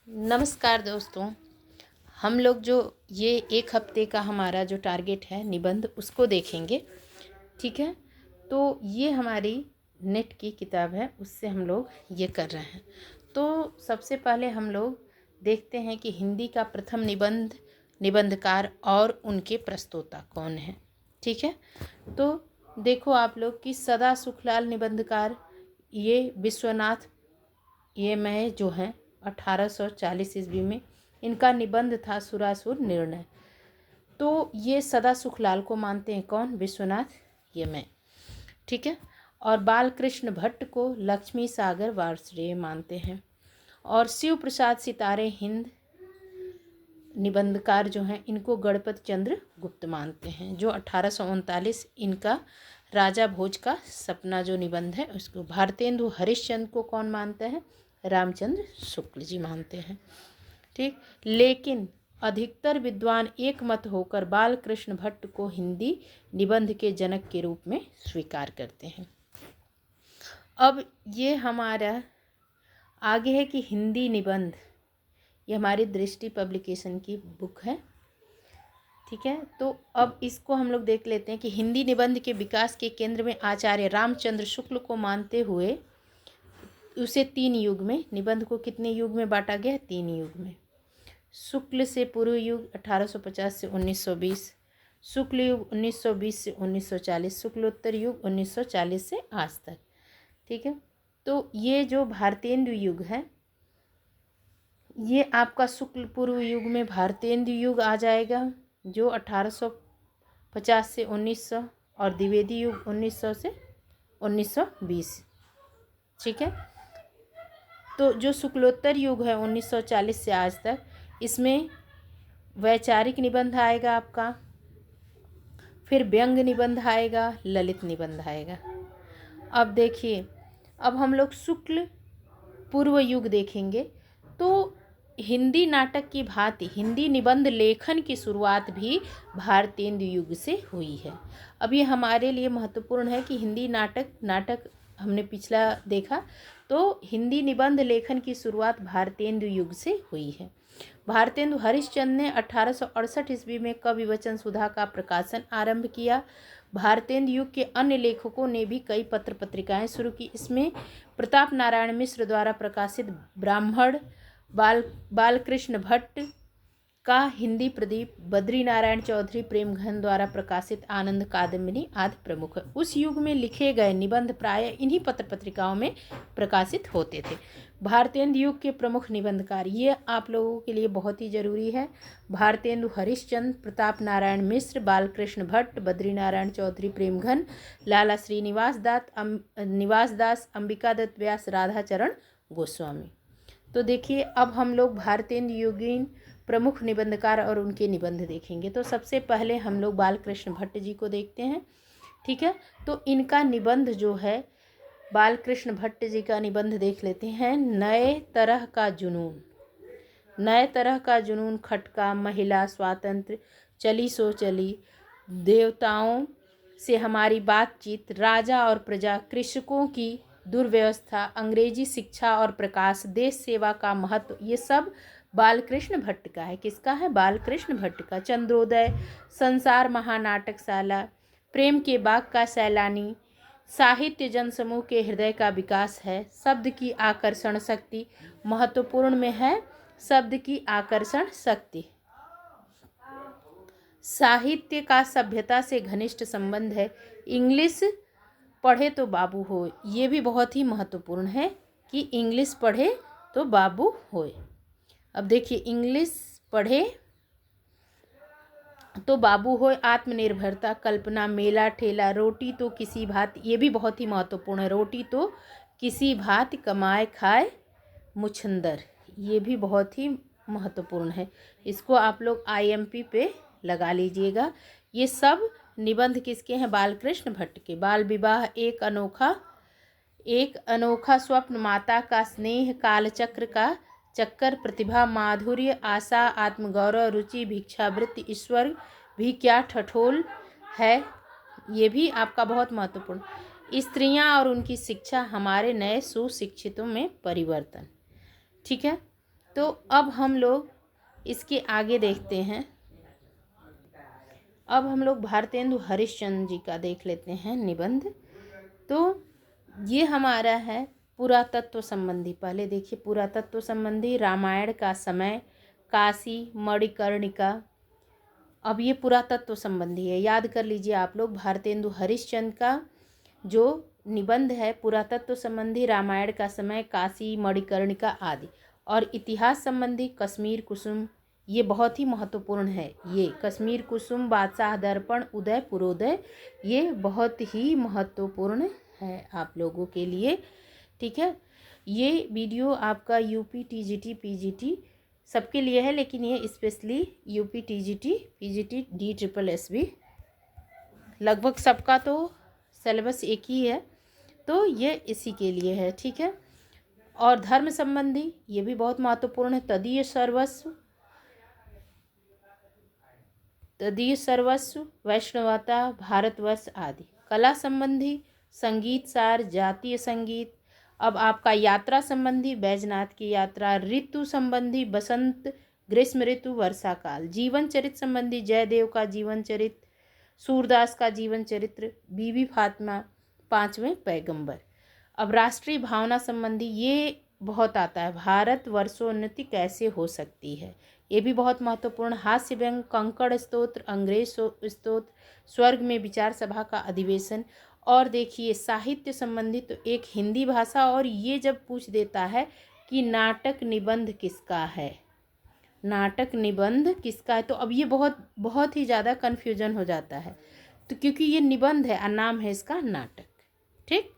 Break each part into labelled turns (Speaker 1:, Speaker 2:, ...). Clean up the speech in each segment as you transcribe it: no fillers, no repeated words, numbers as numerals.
Speaker 1: नमस्कार दोस्तों। हम लोग जो ये एक हफ्ते का हमारा जो टारगेट है निबंध उसको देखेंगे। ठीक है, तो ये हमारी नेट की किताब है, उससे हम लोग ये कर रहे हैं। तो सबसे पहले हम लोग देखते हैं कि हिंदी का प्रथम निबंधकार और उनके प्रस्तोता कौन हैं। ठीक है, तो देखो आप लोग कि सदा सुखलाल निबंधकार, ये विश्वनाथ ये मैं जो हैं 1840 ईस्वी में इनका निबंध था सुरासुर निर्णय। तो ये सदा सुखलाल को मानते हैं कौन? विश्वनाथ ये मैं। ठीक है, और बाल कृष्ण भट्ट को लक्ष्मी सागर वार्ष्णेय मानते हैं। और शिव प्रसाद सितारे हिंद निबंधकार जो हैं इनको गणपत चंद्र गुप्त मानते हैं, जो 1839 इनका राजा भोज का सपना जो निबंध है उसको। भारतेंदु हरिश्चंद्र को कौन मानते हैं? रामचंद्र शुक्ल जी मानते हैं। ठीक, लेकिन अधिकतर विद्वान एक मत होकर बाल कृष्ण भट्ट को हिंदी निबंध के जनक के रूप में स्वीकार करते हैं। अब ये हमारा आगे है कि हिंदी निबंध, ये हमारी दृष्टि पब्लिकेशन की बुक है। ठीक है, तो अब इसको हम लोग देख लेते हैं कि हिंदी निबंध के विकास के केंद्र में आचार्य रामचंद्र शुक्ल को मानते हुए उसे 3 युग में, निबंध को कितने युग में बांटा गया? 3 युग में। शुक्ल से पूर्व युग 1850 से 1920, शुक्ल युग 1920 से 1940, शुक्लोत्तर युग 1940 से आज तक। ठीक है, तो ये जो भारतेंदु युग है, ये आपका शुक्ल पूर्व युग में भारतेंदु युग आ जाएगा, जो 1850 से 1900, और द्विवेदी युग 1900 से 1920। ठीक है, तो जो शुक्लोत्तर युग है 1940 से आज तक, इसमें वैचारिक निबंध आएगा आपका, फिर व्यंग निबंध आएगा, ललित निबंध आएगा। अब देखिए, अब हम लोग शुक्ल पूर्व युग देखेंगे तो हिंदी नाटक की भांति हिंदी निबंध लेखन की शुरुआत भी भारतेंदु युग से हुई है। अब ये हमारे लिए महत्वपूर्ण है कि हिंदी नाटक हमने पिछला देखा, तो हिंदी निबंध लेखन की शुरुआत भारतेंदु युग से हुई है। भारतेंदु हरिश्चंद्र ने 1868 ईस्वी में कवि वचन सुधा का प्रकाशन आरंभ किया। भारतेंदु युग के अन्य लेखकों ने भी कई पत्र पत्रिकाएं शुरू की। इसमें प्रताप नारायण मिश्र द्वारा प्रकाशित ब्राह्मण, बालकृष्ण भट्ट का हिंदी प्रदीप, बद्री नारायण चौधरी प्रेमघन द्वारा प्रकाशित आनंद कादम्बिनी आदि प्रमुख है। उस युग में लिखे गए निबंध प्रायः इन्हीं पत्र पत्रिकाओं में प्रकाशित होते थे। भारतेंदु युग के प्रमुख निबंधकार, ये आप लोगों के लिए बहुत ही जरूरी है। भारतेंदु हरिश्चंद्र, प्रताप नारायण मिश्र, बालकृष्ण भट्ट, बद्री नारायण चौधरी प्रेमघन, लाला श्रीनिवास दास, अंबिका दत्त व्यास, राधाचरण गोस्वामी। तो देखिए, अब हम लोग भारतेंदु युगीन प्रमुख निबंधकार और उनके निबंध देखेंगे। तो सबसे पहले हम लोग बालकृष्ण भट्ट जी को देखते हैं। ठीक है, तो इनका निबंध जो है, बालकृष्ण भट्ट जी का निबंध देख लेते हैं। नए तरह का जुनून, खटका, महिला स्वातंत्र्य, चली सो चली, देवताओं से हमारी बातचीत, राजा और प्रजा, कृषकों की दुर्व्यवस्था, अंग्रेजी शिक्षा और प्रकाश, देश सेवा का महत्व, ये सब बालकृष्ण भट्ट का है। किसका है? बालकृष्ण भट्ट का। चंद्रोदय, संसार महानाटकशाला, प्रेम के बाग का सैलानी, साहित्य जनसमूह के हृदय का विकास है, शब्द की आकर्षण शक्ति, महत्वपूर्ण में है शब्द की आकर्षण शक्ति, साहित्य का सभ्यता से घनिष्ठ संबंध है, इंग्लिश पढ़े तो बाबू हो, ये भी बहुत ही महत्वपूर्ण है कि इंग्लिश पढ़े तो बाबू होए। अब देखिए, इंग्लिश पढ़े तो बाबू होए, आत्मनिर्भरता, कल्पना, मेला ठेला, रोटी तो किसी भांति, ये भी बहुत ही महत्वपूर्ण है, रोटी तो किसी भांति कमाए खाए मुछंदर, ये भी बहुत ही महत्वपूर्ण है। इसको आप लोग IMP पे लगा लीजिएगा। ये सब निबंध किसके हैं? बालकृष्ण भट्ट के। बाल विवाह, एक अनोखा स्वप्न, माता का स्नेह, कालचक्र का चक्कर, प्रतिभा, माधुर्य, आशा, आत्मगौरव, रुचि, भिक्षावृत्ति, ईश्वर भी क्या ठठोल है, ये भी आपका बहुत महत्वपूर्ण। स्त्रियां और उनकी शिक्षा, हमारे नए सुशिक्षितों में परिवर्तन। ठीक है, तो अब हम लोग इसके आगे देखते हैं। अब हम लोग भारतेंदु हरिश्चंद्र जी का देख लेते हैं निबंध। तो ये हमारा है पुरातत्व संबंधी। पहले देखिए पुरातत्व संबंधी, रामायण का समय, काशी, मणिकर्णिका। अब ये पुरातत्व संबंधी है, याद कर लीजिए आप लोग। भारतेंदु हरिश्चंद्र का जो निबंध है पुरातत्व संबंधी, रामायण का समय, काशी, मणिकर्णिका आदि। और इतिहास संबंधी कश्मीर कुसुम, ये बहुत ही महत्वपूर्ण है। ये कश्मीर कुसुम, बादशाह दर्पण, उदय पुरोदय, ये बहुत ही महत्वपूर्ण है आप लोगों के लिए। ठीक है, ये वीडियो आपका यूपी टीजीटी पीजीटी सबके लिए है, लेकिन ये specially UP TGT PGT DSSB लगभग सबका तो सिलेबस एक ही है, तो ये इसी के लिए है। ठीक है, और धर्म संबंधी ये भी बहुत महत्वपूर्ण है। तदीय सर्वस्व, वैष्णवता, भारतवर्ष आदि। कला संबंधी संगीत सार, जातीय संगीत। अब आपका यात्रा संबंधी बैजनाथ की यात्रा। ऋतु संबंधी बसंत, ग्रीष्म ऋतु, वर्षा काल। जीवन चरित्र संबंधी जयदेव का जीवन चरित्र, सूरदास का जीवन चरित्र, बीबी फातिमा, 5वें पैगंबर। अब राष्ट्रीय भावना संबंधी ये बहुत आता है। भारत वर्षोन्नति कैसे हो सकती है, ये भी बहुत महत्वपूर्ण। हास्य व्यंग, कंकड़ स्तोत्र, अंग्रेज स्तोत्र, स्वर्ग में विचार सभा का अधिवेशन। और देखिए साहित्य संबंधी तो एक हिंदी भाषा, और ये जब पूछ देता है कि नाटक निबंध किसका है, नाटक निबंध किसका है, तो अब ये बहुत बहुत ही ज़्यादा कन्फ्यूजन हो जाता है। तो क्योंकि ये निबंध है और नाम है इसका नाटक। ठीक,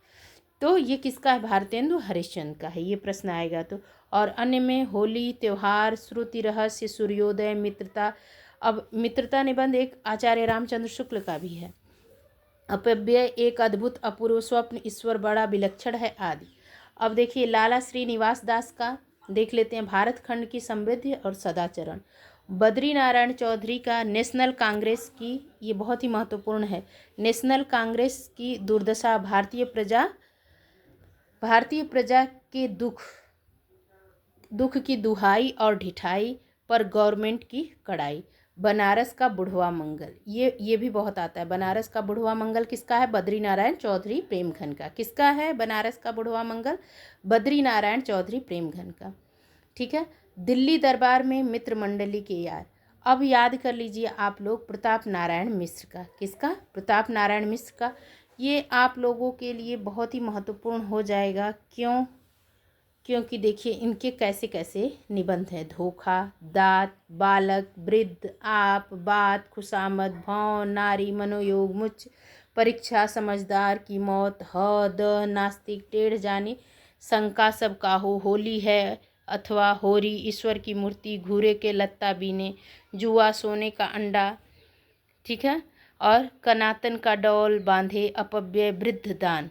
Speaker 1: तो ये किसका है, भारतेंदु हरिश्चंद्र का है, ये प्रश्न आएगा तो। और अन्य में होली, त्योहार, श्रुति रहस्य, सूर्योदय, मित्रता। अब मित्रता निबंध एक आचार्य रामचंद्र शुक्ल का भी है। अपव्यय, एक अद्भुत अपूर्व स्वप्न, ईश्वर बड़ा विलक्षण है आदि। अब देखिए लाला श्रीनिवास दास का देख लेते हैं, भारत खंड की समृद्धि और सदाचरण। बद्री नारायण चौधरी का नेशनल कांग्रेस की, ये बहुत ही महत्वपूर्ण है। नेशनल कांग्रेस की दुर्दशा, भारतीय प्रजा के दुख की दुहाई और ढिठाई पर गवर्नमेंट की कड़ाई। बनारस का बुढ़वा मंगल, ये भी बहुत आता है। बनारस का बुढ़वा मंगल किसका है, बद्री नारायण चौधरी प्रेमघन का। किसका है बनारस का बुढ़वा मंगल, बद्री नारायण चौधरी प्रेमघन का। ठीक है, दिल्ली दरबार में मित्र मंडली के यार। अब याद कर लीजिए आप लोग प्रताप नारायण मिश्र का। किसका, प्रताप नारायण मिश्र का। ये आप लोगों के लिए बहुत ही महत्वपूर्ण हो जाएगा। क्यों, क्योंकि देखिए इनके कैसे कैसे निबंध हैं। धोखा, दात, बालक, वृद्ध, आप, बात, खुशामद, भौं, नारी, मनोयोग, मुच, परीक्षा, समझदार की मौत, ह, द, नास्तिक, टेढ़ जाने, शंका, सब काहू, होली है अथवा होरी, ईश्वर की मूर्ति, घूरे के लत्ता बीने, जुआ, सोने का अंडा। ठीक है, और कनातन का डौल बांधे, अपव्यय, वृद्ध दान।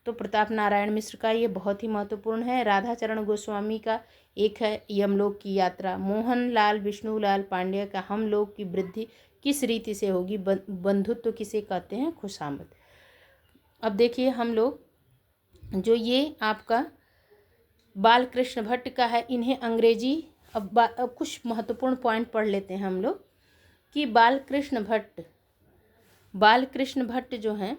Speaker 1: तो प्रताप नारायण मिश्र का ये बहुत ही महत्वपूर्ण है। राधा चरण गोस्वामी का एक है यमलोक की यात्रा। मोहन लाल विष्णुलाल पांड्य का हम लोग की वृद्धि किस रीति से होगी, बंधुत्व किसे कहते हैं, खुशामद। अब देखिए हम लोग जो ये आपका बालकृष्ण भट्ट का है, इन्हें अंग्रेजी। अब कुछ महत्वपूर्ण पॉइंट पढ़ लेते हैं हम लोग कि बालकृष्ण भट्ट जो हैं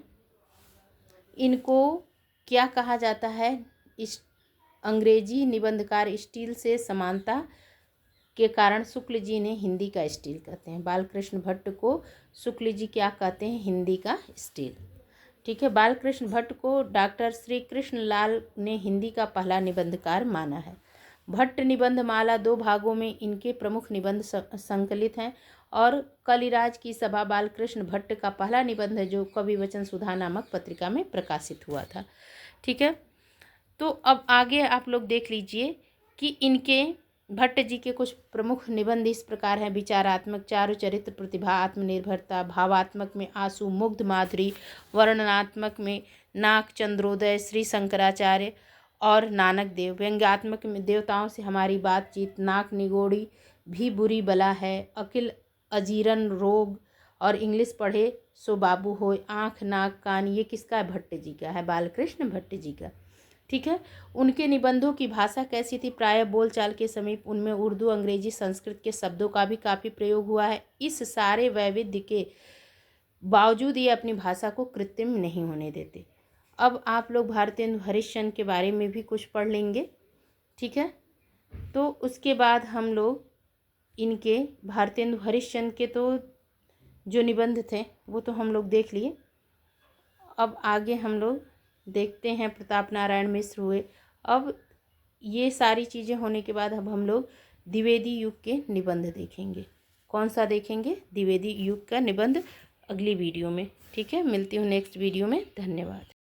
Speaker 1: इनको क्या कहा जाता है। इस अंग्रेजी निबंधकार स्टील से समानता के कारण शुक्ल जी ने हिंदी का स्टील कहते हैं। बालकृष्ण भट्ट को शुक्ल जी क्या कहते हैं, हिंदी का स्टील। ठीक है, बालकृष्ण भट्ट को डॉक्टर श्री कृष्ण लाल ने हिंदी का पहला निबंधकार माना है। भट्ट निबंध माला 2 भागों में इनके प्रमुख निबंध संकलित हैं। और कलिराज की सभा बालकृष्ण भट्ट का पहला निबंध है जो कवि वचन सुधा नामक पत्रिका में प्रकाशित हुआ था। ठीक है, तो अब आगे आप लोग देख लीजिए कि इनके भट्ट जी के कुछ प्रमुख निबंध इस प्रकार हैं। विचारात्मक, चारु चरित्र, प्रतिभा, आत्मनिर्भरता। भावात्मक में आंसू, मुग्ध, माधुरी। वर्णनात्मक में नाक, चंद्रोदय, श्री शंकराचार्य और नानक देव। व्यंग्यात्मक में देवताओं से हमारी बातचीत, नाक निगोड़ी भी बुरी बला है, अकिल अजीरन रोग और इंग्लिश पढ़े सो बाबू होए, आँख नाक कान। ये किसका है, भट्ट जी का है, बालकृष्ण भट्ट जी का। ठीक है। उनके निबंधों की भाषा कैसी थी? प्रायः बोलचाल के समीप उनमें उर्दू, अंग्रेजी, संस्कृत के शब्दों का भी काफ़ी प्रयोग हुआ है। इस सारे वैविध्य के बावजूद ये अपनी भाषा को कृत्रिम नहीं होने देते। अब आप लोग भारतेंदु हरिश्चंद्र के बारे में भी कुछ पढ़ लेंगे, ठीक है। तो उसके बाद हम लोग इनके भारतेंदु हरिश्चंद्र के तो जो निबंध थे वो तो हम लोग देख लिए। अब आगे हम लोग देखते हैं प्रताप नारायण मिश्र हुए। अब ये सारी चीज़ें होने के बाद अब हम लोग द्विवेदी युग के निबंध देखेंगे। कौन सा देखेंगे? द्विवेदी युग का निबंध अगली वीडियो में, ठीक है। मिलती हूँ नेक्स्ट वीडियो में। धन्यवाद।